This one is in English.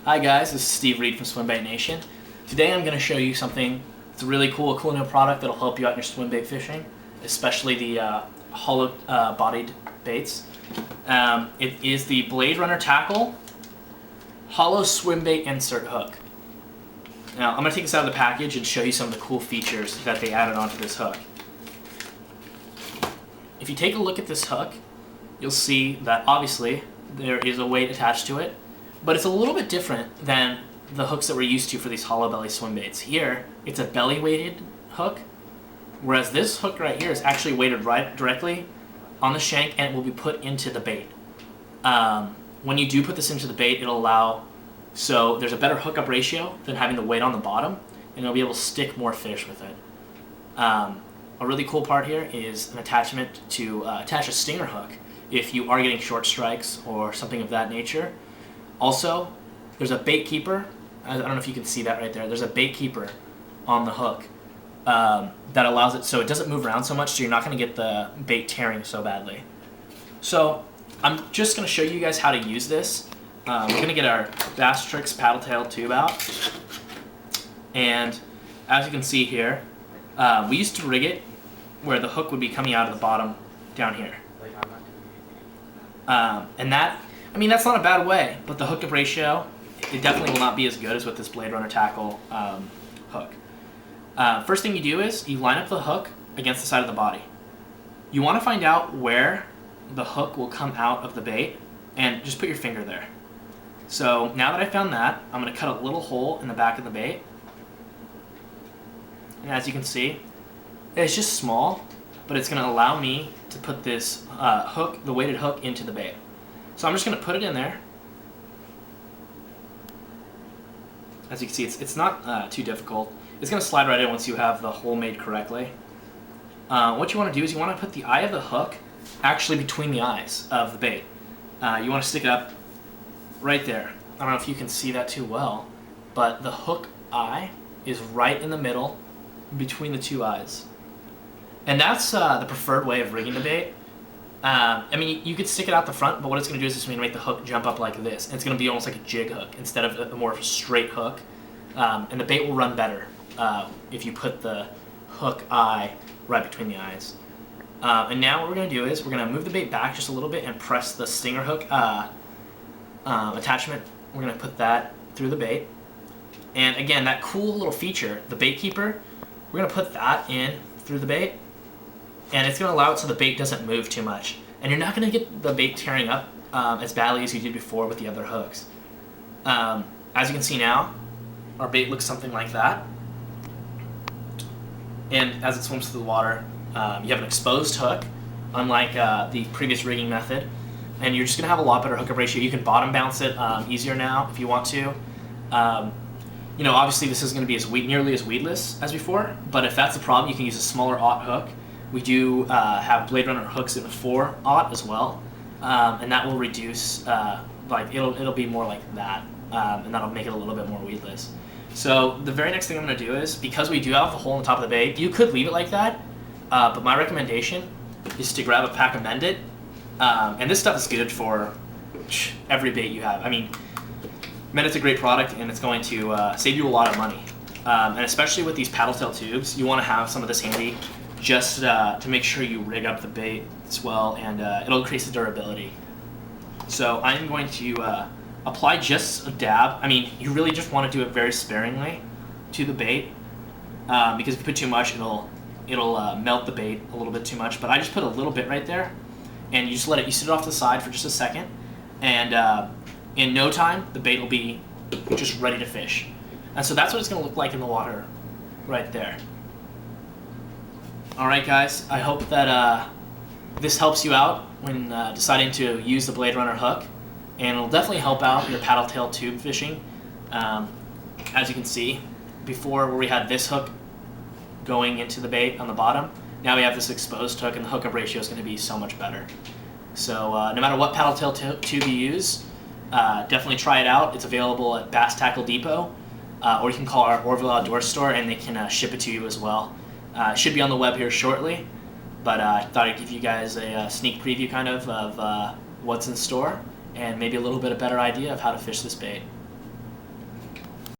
Hi guys, this is Steve Reed from Swimbait Nation. Today I'm going to show you something that's really cool, a cool new product that'll help you out in your swimbait fishing, especially the hollow bodied baits. It is the Blade Runner Tackle Hollow Swimbait Insert Hook. Now I'm going to take this out of the package and show you some of the cool features that they added onto this hook. If you take a look at this hook, you'll see that obviously there is a weight attached to it, but it's a little bit different than the hooks that we're used to for these hollow belly swim baits. Here, it's a belly weighted hook, whereas this hook right here is actually weighted right directly on the shank and it will be put into the bait. When you do put this into the bait, it'll allow, so there's a better hookup ratio than having the weight on the bottom, and you'll be able to stick more fish with it. A really cool part here is an attachment to attach a stinger hook if you are getting short strikes or something of that nature. Also, there's a bait keeper. I don't know if you can see that right there. There's a bait keeper on the hook that allows it so it doesn't move around so much, so you're not going to get the bait tearing so badly. So I'm just going to show you guys how to use this. We're going to get our Bass Tricks paddle tail tube out, and as you can see here, we used to rig it where the hook would be coming out of the bottom down here. And that, I mean, that's not a bad way, but the hookup ratio, it definitely will not be as good as with this Blade Runner Tackle hook. First thing you do is you line up the hook against the side of the body. You want to find out where the hook will come out of the bait and just put your finger there. So now that I found that, I'm going to cut a little hole in the back of the bait. And as you can see, it's just small, but it's going to allow me to put this hook, the weighted hook, into the bait. So I'm just going to put it in there. As you can see, it's not too difficult. It's going to slide right in once you have the hole made correctly. What you want to do is you want to put the eye of the hook actually between the eyes of the bait. You want to stick it up right there. I don't know if you can see that too well, but the hook eye is right in the middle between the two eyes. And that's the preferred way of rigging the bait. I mean, you could stick it out the front, but what it's going to do is it's going to make the hook jump up like this. And it's going to be almost like a jig hook instead of a more of a straight hook. And the bait will run better if you put the hook eye right between the eyes. And now what we're going to do is we're going to move the bait back just a little bit and press the stinger hook attachment. We're going to put that through the bait. And again, that cool little feature, the bait keeper, we're going to put that in through the bait. And it's going to allow it so the bait doesn't move too much. And you're not going to get the bait tearing up as badly as you did before with the other hooks. As you can see now, our bait looks something like that. And as it swims through the water, you have an exposed hook, unlike the previous rigging method. And you're just going to have a lot better hookup ratio. You can bottom bounce it easier now if you want to. You know, obviously this isn't going to be nearly as weedless as before, but if that's the problem, you can use a smaller aught hook. We do have Blade Runner hooks in the 4/0 as well, and that will reduce, like it'll be more like that, and that'll make it a little bit more weedless. So the very next thing I'm going to do is, because we do have the hole on the top of the bait, you could leave it like that, but my recommendation is to grab a pack of Mend It, and this stuff is good for every bait you have. I mean, Mend It's a great product, and it's going to save you a lot of money, and especially with these paddle tail tubes, you want to have some of this handy, just to make sure you rig up the bait as well, and it'll increase the durability. So I'm going to apply just a dab. I mean, you really just want to do it very sparingly to the bait, because if you put too much, it'll melt the bait a little bit too much. But I just put a little bit right there, and you just you sit it off to the side for just a second, and in no time, the bait will be just ready to fish. And so that's what it's going to look like in the water right there. Alright guys, I hope that this helps you out when deciding to use the Blade Runner hook, and it'll definitely help out your paddle tail tube fishing. As you can see, before where we had this hook going into the bait on the bottom, now we have this exposed hook, and the hookup ratio is going to be so much better. So no matter what paddle tail tube you use, definitely try it out. It's available at Bass Tackle Depot, or you can call our Orville Outdoor store and they can ship it to you as well. It should be on the web here shortly, but I thought I'd give you guys a sneak preview kind of what's in store, and maybe a little bit of better idea of how to fish this bait.